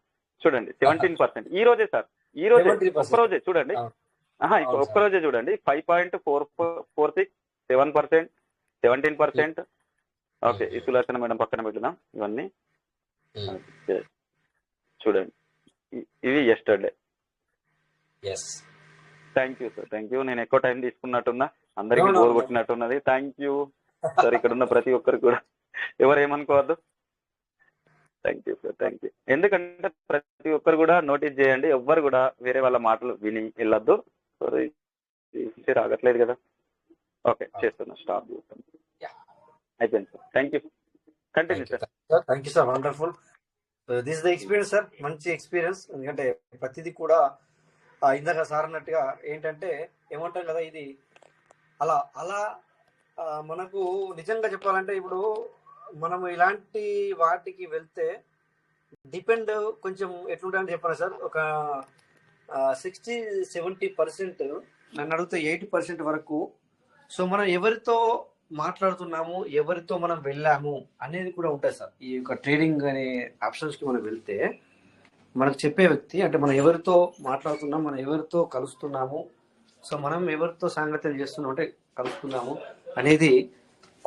చూడండి 17%. ఈ రోజే సార్, ఈ రోజే 73%. ఒక్కరోజే చూడండి. ఒక్కరోజే చూడండి 5.46, 7%, 17%. ఓకే, ఈ సులోచన మేడం పక్కన పెట్టుదాం ఇవన్నీ. ఓకే, చూడండి ఇది yesterday. Thank you sir, thank you. నేను ఎక్కువ టైం తీసుకున్నట్టున్నా, అందరికి బోర్ కొట్టినట్టున్నది. థ్యాంక్ యూ సార్, ఇక్కడ ఉన్న ప్రతి ఒక్కరికి కూడా ఎవరేమనుకోవద్దు. Thank you sir, thank you. ఎందుకంటే ప్రతి ఒక్కరు కూడా నోటీస్ చేయండి, ఎవ్వరు కూడా వేరే వాళ్ళ మాటలు విని వెళ్ళొద్దు. రాగట్లేదు కదా. ఓకే, చేస్తున్నా, స్టాప్ చేస్తాను. అయిపోయింది sir, thank you. Continue sir. Thank you sir, wonderful. This the experience sir, మంచి ఎక్స్పీరియన్స్. ఎందుకంటే ప్రతిదీ కూడా ఇందాక సార్ అన్నట్టుగా ఏంటంటే ఏమంటాం కదా, ఇది అలా అలా మనకు నిజంగా చెప్పాలంటే ఇప్పుడు మనము ఇలాంటి వాటికి వెళ్తే డిపెండ్ కొంచెం ఎట్లుంటుందని చెప్పాను సార్. ఒక 60-70% నన్ను అడిగితే 80% వరకు. సో మనం ఎవరితో మాట్లాడుతున్నాము, ఎవరితో మనం వెళ్ళాము అనేది కూడా ఉంటుంది సార్. ఈ యొక్క ట్రేడింగ్ అనే ఆప్షన్స్కి మనం వెళ్తే మనకు చెప్పే వ్యక్తి, అంటే మనం ఎవరితో మాట్లాడుతున్నాం, మనం ఎవరితో కలుస్తున్నాము, సో మనం ఎవరితో సాంగత్యం చేస్తున్నాం అంటే కలుస్తున్నాము అనేది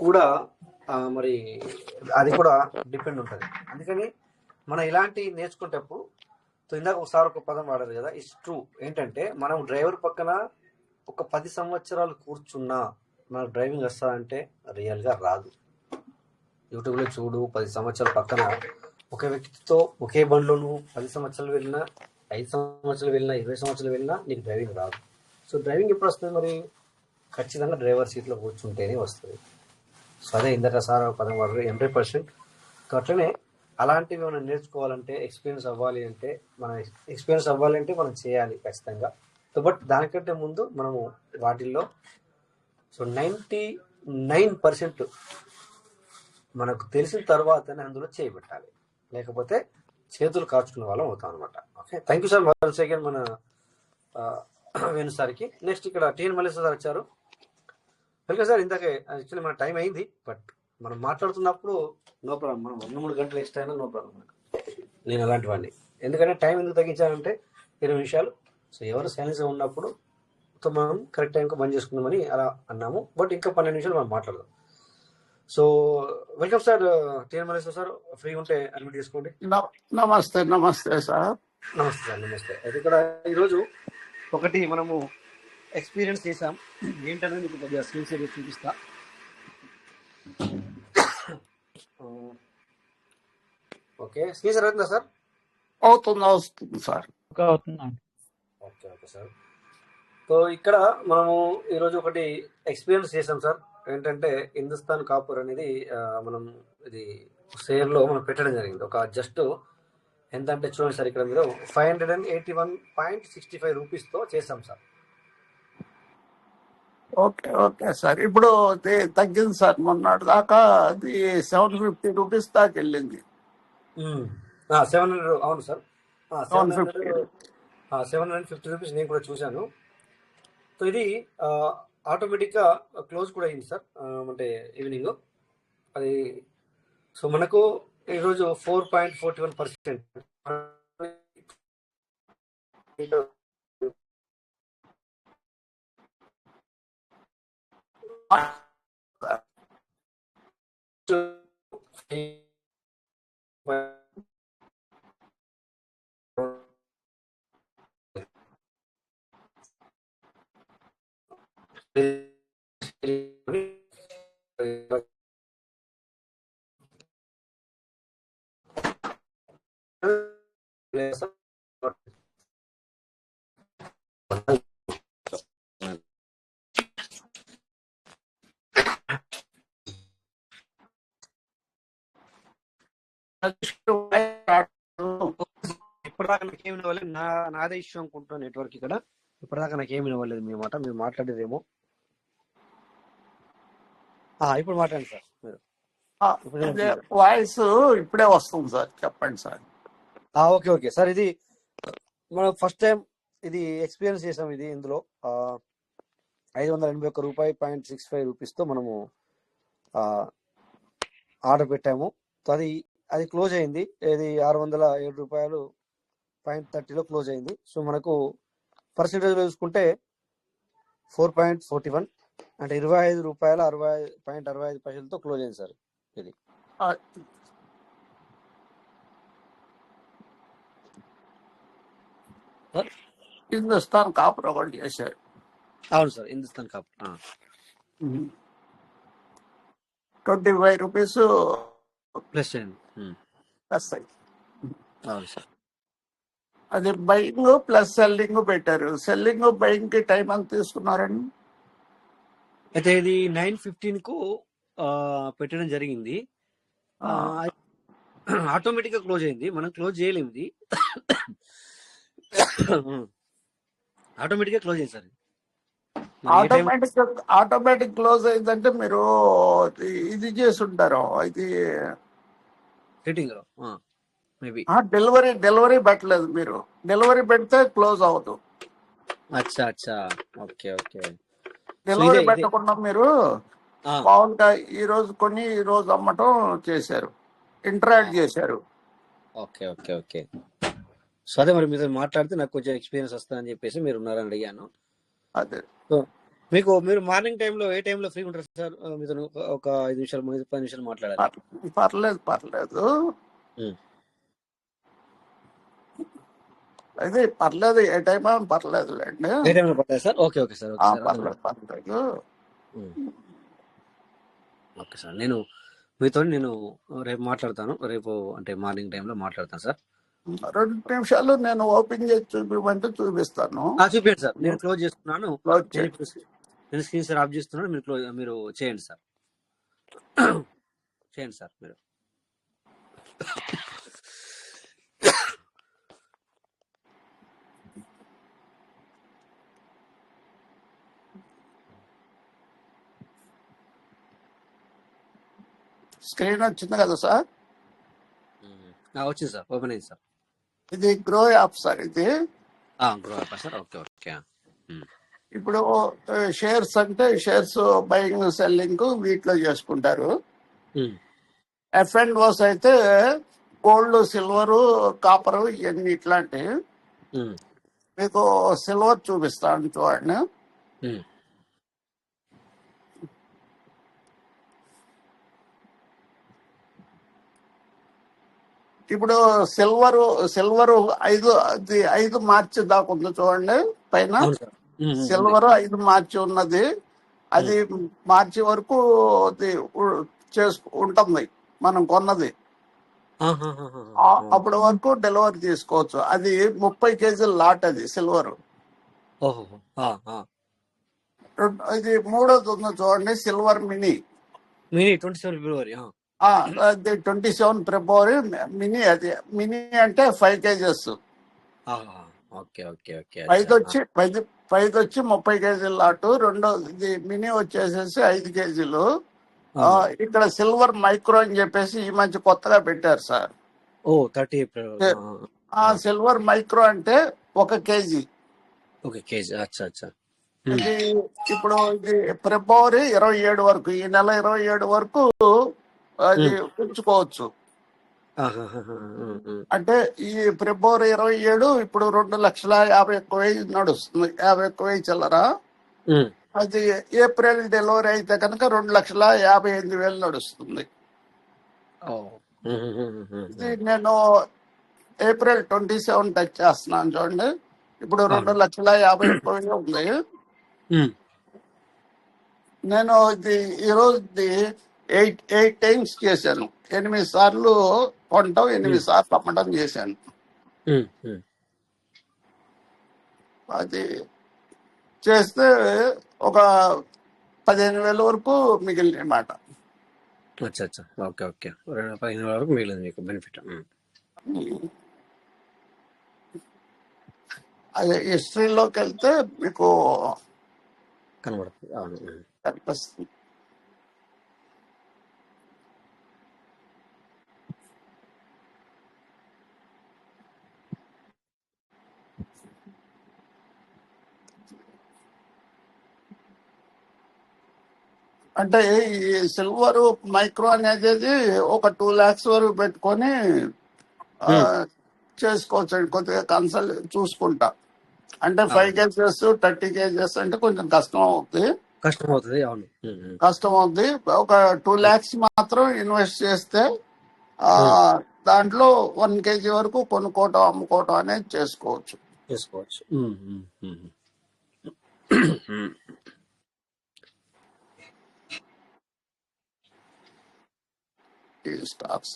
కూడా మరి అది కూడా డిపెండ్ ఉంటుంది. అందుకని మనం ఇలాంటి నేర్చుకునేటప్పుడు ఇందాక ఒకసారి ఒక పదం వాడదు కదా, ఇట్స్ ట్రూ. ఏంటంటే మనం డ్రైవర్ పక్కన ఒక 10 సంవత్సరాలు కూర్చున్నా మనకు డ్రైవింగ్ వస్తుందంటే రియల్గా రాదు. యూట్యూబ్లో చూడు, 10 సంవత్సరాల పక్కన ఒక వ్యక్తితో ఒకే బండ్లో నువ్వు 10 సంవత్సరాలు వెళ్ళినా, 5 సంవత్సరాలు వెళ్ళినా, 20 సంవత్సరాలు వెళ్ళినా నీకు డ్రైవింగ్ రాదు. సో డ్రైవింగ్ ఎప్పుడు వస్తుంది? మరి ఖచ్చితంగా డ్రైవర్ సీట్లో కూర్చుంటేనే వస్తుంది. సో అదే ఇందాక సార్ పదం వాడు 80%. అట్లనే అలాంటివి మనం నేర్చుకోవాలంటే, ఎక్స్పీరియన్స్ అవ్వాలి అంటే, మనం చేయాలి ఖచ్చితంగా. సో బట్ దానికంటే ముందు మనము వాటిల్లో 99% మనకు తెలిసిన తర్వాతనే అందులో చేయబెట్టాలి, లేకపోతే చేతులు కాచుకునే వాళ్ళం అవుతాం అనమాట. Okay, thank you sir. Once again మన వేణు సార్కి. నెక్స్ట్ ఇక్కడ టీఎన్ మల్లేశ్వర సార్ వచ్చారు. Welcome sir. ఇందాకే యాక్చువల్లీ మన టైం అయింది, బట్ మనం మాట్లాడుతున్నప్పుడు నో ప్రాబ్లం, మనం 2-3 గంటలు ఎక్స్ట్రా అయినా నో ప్రాబ్లం. నేను అలాంటి వాడిని, ఎందుకంటే టైం ఎందుకు తగ్గించానంటే 20 నిమిషాలు. సో ఎవరు సైలెన్స్గా ఉన్నప్పుడు మనం కరెక్ట్ టైంకి బంద్ చేసుకుందామని అలా అన్నాము. బట్ ఇంకా 12 నిమిషాలు మనం మాట్లాడదాం. So welcome sir TN Malleswara sir. Free ఉంటే అడ్మిట్ చేసుకోండి. నమస్తే. నమస్తే సార్. నమస్తే సార్, నమస్తే. అయితే ఇక్కడ ఈరోజు ఒకటి మనము ఎక్స్పీరియన్స్ చేసాం. ఏంటనేది మీకు కొద్దిగా స్క్రీన్ షేర్ చూపిస్తా. ఓకే, స్క్రీన్ షేర్ అవుతుందా సార్? అవుతుంది sir. Okay okay sir. So ఇక్కడ మనము ఈరోజు ఒకటి ఎక్స్పీరియన్స్ చేసాం సార్. ఏంటంటే హిందుస్థాన్ కాపర్ అనేది మనం ఇది షేర్లో మనం పెట్టడం జరిగింది. ఒక జస్ట్ ఎంత అంటే చూడండి సార్, ఇక్కడ మీరు 581.65 రూపీస్తో చేసాం సార్. Okay okay sir. ఇప్పుడు తగ్గింది సార్. మొన్నటి దాకా అది 750 రూపీస్ దాకా వెళ్ళింది. 700, అవును సార్, 750 రూపీస్ నేను కూడా చూశాను. సో ఇది ఆటోమేటిక్గా క్లోజ్ కూడా అయింది సార్, అంటే ఈవినింగ్ అది. సో మనకు ఈరోజు 4.41%. ఇప్పటిదాకా నాకేమి వినవలేదు, నాదే ఇష్యూ అనుకుంటున్నా నెట్వర్క్. ఇక్కడ ఇప్పటిదాకా నాకేమి వినవలేదు మీ మాట, మీరు మాట్లాడేదేమో. ఇప్పుడు మాట్లాడండి సార్ మీరు. వాయిస్ ఇప్పుడే వస్తుంది సార్, చెప్పండి సార్. Okay okay sir. ఇది మనం ఫస్ట్ టైం ఇది ఎక్స్పీరియన్స్ చేసాం. ఇది ఇందులో 581 రూపాయి .65 రూపీస్తో మనము ఆర్డర్ పెట్టాము. అది అది క్లోజ్ అయింది. ఇది 607 రూపాయలు .30లో క్లోజ్ అయింది. సో మనకు పర్సెంటేజ్ చూసుకుంటే 4.41 అంటే 25 రూపాయల 65 పైసలతో క్లోజ్ అయింది సార్. ఇది ఆ, సార్ హిందుస్థాన్ కాపర్ ఒకటి చేశారు. అవును sir, Hindustan Copper 25 rupees plus చేయండి. వస్తాయి. అవును సార్. అది బయింగ్ ప్లస్ సెల్లింగ్ పెట్టారు. సెల్లింగ్ బయింగ్ కి టైం ఎంత తీసుకున్నారండి? అయితే ఇది 9:15కు పెట్టడం జరిగింది. ఆ, ఆటోమేటిక్ గా క్లోజ్ అయింది. మనం క్లోజ్ చేయలేము. ఇది ఆటోమేటిక్ గా క్లోజ్ అయింది సార్. మనం ఏ టైం ఆటోమేటిక్ క్లోజ్ అయిందంటే మీరు ఇది చేసి ఉంటారు. ఇది సెట్టింగ్ మేబీ. డెలివరీ పెట్టలేదు మీరు. డెలివరీ పెడితే క్లోజ్ అవ్వదు. అచ్చా అచ్చా, ఓకే ఓకే. సో డెలివరీ ఇదే పెట్టకుండా మీరు మామూలుగా ఈ రోజు కొన్ని ఈ రోజు అమ్మటం చేశారు, ఇంటరాక్ట్ చేశారు. Okay okay okay. సో అదే మరి మీతో మాట్లాడితే నాకు కొంచెం ఎక్స్పీరియన్స్ వస్తుందని చెప్పేసి మీరు ఉన్నారని అడిగాను. అదే సో మీరు మార్నింగ్ టైంలో ఏ టైంలో ఫ్రీ ఉంటారు సార్? మీతో ఒక 5 నిమిషాలు 10 నిమిషాలు మాట్లాడాలి. పర్లేదు. ఉమ్. అదే పర్లేదు, ఏ టైం పర్లేదు లేండి. ఏ టైంలో పడతాయి sir? Okay okay sir, okay sir. పర్లేదు. ఓకే సార్, నేను మీతో రేపు మాట్లాడతాను. రేపు అంటే మార్నింగ్ టైంలో మాట్లాడతాను సార్. 2 నిమిషాలు నేను ఓపెన్ చేసి చూపిమంటే చూపిస్తాను. చూపించండి సార్. నేను క్లోజ్ చేస్తున్నాను. క్లోజ్ చేయండి. నేను స్క్రీన్ షేర్ ఆఫ్ చేస్తున్నాను. మీరు చేయండి సార్. చేయండి సార్ మీరు. స్క్రీన్ వచ్చింది కదా సార్? వచ్చింది సార్, ఓపెన్ అయింది సార్. ఇది గ్రో యాప్ సార్. ఇది grow app sir. Okay okay. ఇప్పుడు షేర్స్ అంటే షేర్స్ బయింగ్ సెల్లింగ్ వీటిలో చేసుకుంటారు. F&Os అయితే గోల్డ్, సిల్వర్, కాపర్ ఇవన్నీ ఇట్లాంటివి. మీకు సిల్వర్ చూపిస్తాను చూడండి. ఇప్పుడు సిల్వర్ 5 మార్చి దాకా ఉంది చూడండి పైన. సిల్వర్ 5 మార్చి ఉన్నది. అది మార్చి వరకు ఉంటుంది మనం కొన్నది. అప్పటి వరకు డెలివరీ తీసుకోవచ్చు. అది 30 కేజీల లాట్. అది సిల్వర్. ఇది మూడోది ఉంది చూడండి, సిల్వర్ మినీ 27 ఫిబ్రవరి. అది 27 ఫిబ్రవరి మినీ. అది మినీ అంటే 5 కేజెస్. Okay okay okay. 5 వచ్చి 30 కేజీల లాటు. రెండోది మినీ వచ్చేసేసి 5 కేజీలు. ఇక్కడ సిల్వర్ మైక్రో అని చెప్పేసి ఈ మధ్య కొత్తగా పెట్టారు సార్. 30 ఏప్రిల్. సిల్వర్ మైక్రో అంటే 1 కేజీ. 1 కేజీ. అచ్చా అచ్చా. ఇది ఇప్పుడు ఇది ఫిబ్రవరి 27 వరకు, ఈ నెల 27 వరకు అది ఉంచుకోవచ్చు. అంటే ఈ ఫిబ్రవరి 27 ఇప్పుడు 2,51,000 నడుస్తుంది. 51,000 చిల్లర. అది ఏప్రిల్ డెలివరీ అయితే కనుక 2,58,000 నడుస్తుంది. ఇది నేను ఏప్రిల్ 27 టచ్ చేస్తున్నాను చూడండి. ఇప్పుడు 2,51,000 ఉంది. నేను ఇది ఈరోజు 8 టైమ్స్ చేశాను. 8 సార్లు కొనటం, 8 సార్లు అమ్మటం చేశాను. అది చేస్తే ఒక 15,000 వరకు మిగిలిన మాట. అచ్చా ఓకే ఓకే. 15,000 వరకు మిగిలింది మీకు బెనిఫిట్. అదే హిస్టరీలోకి వెళ్తే మీకు కనబడుతుంది. కనిపిస్తుంది. అంటే ఈ సిల్వర్ మైక్రో అనేది ఒక 2 lakhs వరకు పెట్టుకొని ఆ, చేసుకోవచ్చు. కొద్దిగా కన్సల్ట్ చూసుకుంటా. అంటే 5 kgs 30 kgs అంటే కొంచెం కష్టం అవుతుంది. కష్టం అవుతుంది. అవును. ఒక 2 lakhs మాత్రం ఇన్వెస్ట్ చేస్తే ఆ, దాంట్లో 1 kg వరకు కొనుక్కోవటం అమ్ముకోవటం అనేది చేసుకోవచ్చు. చేసుకోవచ్చు. ఈ స్టాక్స్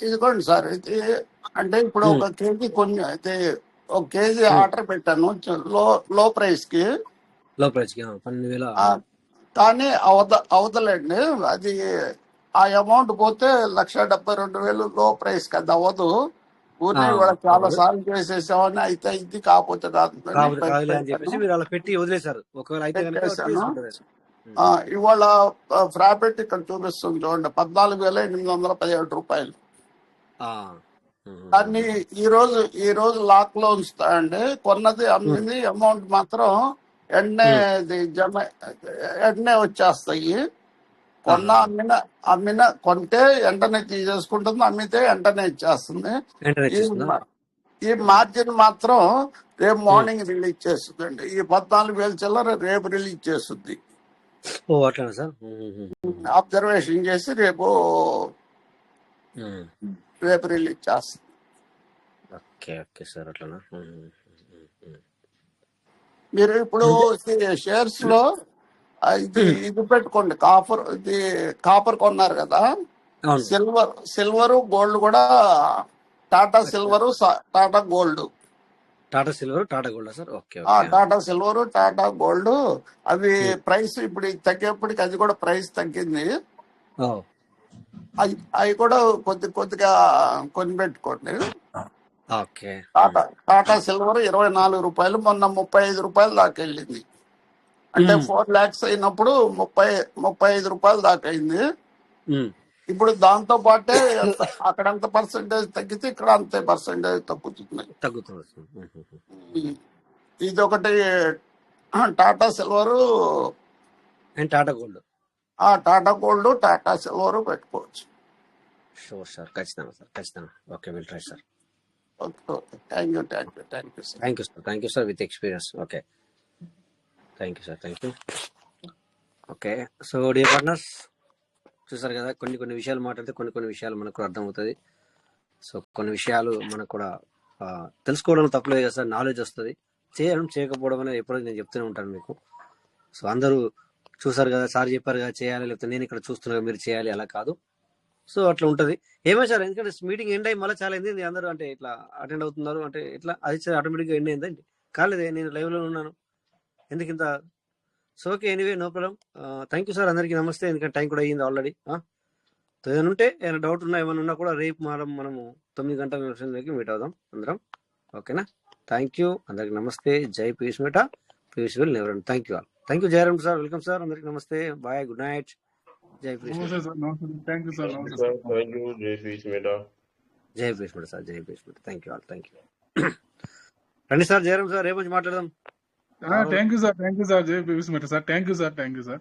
ఇదిగోండి సార్. ఇది అంటే ఇప్పుడు ఒక కేజీ కొన్ని అయితే ఒక కేజీ ఆర్డర్ పెట్టాను లో ప్రైస్ కి. లో ప్రైస్ కి 12,000. ఆ, కానీ అవతలండి అది ఆ అమౌంట్ పోతే 1,72,000 లో ప్రైస్ కి అది అవ్వదు. ఊరినే కూడా చాలా సార్లు చేసేసామని అయితే ఇది కాకపోతే కాదు కాకపోతే కాదులే అని చెప్పేసి మీరు అలా పెట్టి వదిలేశారు. ఒకవేళ అయితే కనుక పెట్టేశాను. తీసుకుంటారు. ఇవాళ ప్రాఫిట్ ఇక్కడ చూపిస్తుంది చూడండి, 14,817 రూపాయలు. దాన్ని ఈ రోజు లాక్ లో ఉంచుతాయండి. కొన్నది అమ్మింది అమౌంట్ మాత్రం వెంటనే వచ్చేస్తాయి. అమ్మిన కొంటే వెంటనే తీసేసుకుంటుంది, అమ్మితే వెంటనే ఇచ్చేస్తుంది. ఈ మార్జిన్ మాత్రం రేపు మార్నింగ్ రిలీజ్ చేస్తుందండి. ఈ 14,000 చిల్లర రేపు రిలీజ్ చేస్తుంది. అట్లా సార్. అబ్జర్వేషన్ చేసి రేపు రిలీజ్ చేస్తుంది. ఓకే ఓకే సార్, అట్లనా. మీరు ఇప్పుడు షేర్స్ లో ఇది పెట్టుకోండి. కాపర్ కొన్నారు కదా, సిల్వర్ గోల్డ్ కూడా. Tata silver, Tata gold. Tata silver, Tata gold sir. Okay. Tata silver, Tata gold అవి ప్రైస్ ఇప్పుడు తగ్గేప్పటికి అది కూడా ప్రైస్ తగ్గింది. అవి కూడా కొద్దిగా కొని పెట్టుకోండి. టాటా సిల్వర్ 24 రూపాయలు, మొన్న 35 రూపాయలు దాకా వెళ్ళింది. అంటే 4 lakhs అయినప్పుడు 35 రూపాయలు దాకా అయింది. ఇప్పుడు దాంతో పాటే అక్కడ ఎంత పర్సెంటేజ్ తగ్గితే ఇక్కడ అంతే పర్సెంటేజ్ తగ్గుతుంది. ఇది ఒకటి Tata silver, Tata gold. Tata gold, Tata silver పెట్టుకోవచ్చు. షూర్ సార్, ఖచ్చితంగా సార్, ఖచ్చితంగా. Okay, will try sir. Thank you sir. Thank you sir with experience. Okay, thank you. Okay, so dear partners, చూసారు కదా, కొన్ని విషయాలు మాట్లాడితే కొన్ని విషయాలు మనకు అర్థమవుతుంది. సో కొన్ని విషయాలు మనకు కూడా తెలుసుకోవడం తప్పలేదు కదా సార్, నాలెడ్జ్ వస్తుంది. చేయకపోవడం అనేది ఎప్పుడో నేను చెప్తూనే ఉంటాను మీకు. సో అందరూ చూసారు కదా, సార్ చెప్పారు కదా చేయాలి, లేకపోతే నేను ఇక్కడ చూస్తున్నా మీరు చేయాలి, అలా కాదు. సో అట్లా ఉంటుంది. ఏమో సార్, ఎందుకంటే మీటింగ్ ఎండ్ అయ్యి మళ్ళీ చాలా అయింది, అందరూ అంటే ఇట్లా అటెండ్ అవుతున్నారు అంటే ఇట్లా అది ఆటోమేటిక్గా ఎండ్ అయిందండి. కాలేదే, నేను లైవ్లో ఉన్నాను, ఎందుకు ఇంత. So okay, anyway, no problem. Thank you sir, అందరికీ నమస్తే. ఎందుకంటే టైం కూడా అయ్యింది ఆల్రెడీ. ఏదైనా ఉంటే ఏమైనా డౌట్ ఏమైనా ఉన్నా కూడా రేపు మనము 9 గంటల నిమిషాలకి మీట్ అవుదాం అందరం. ఓకేనా? థ్యాంక్ యూ, అందరికి నమస్తే. జై పీస్ మేట, peace will never end. Thank you all. Thank you Jayaram sir, welcome sir, అందరికి నమస్తే, బాయ్, గుడ్ నైట్. జై పీస్ మేట. జై పీస్ మేట సార్, జై పీస్ మేట. Thank you all, thank you. రండి సార్, జయరామ్ సార్, రేపు మాట్లాడదాం. థ్యాంక్ యూ సార్, జై పీస్ మేట సార్. Thank you sir.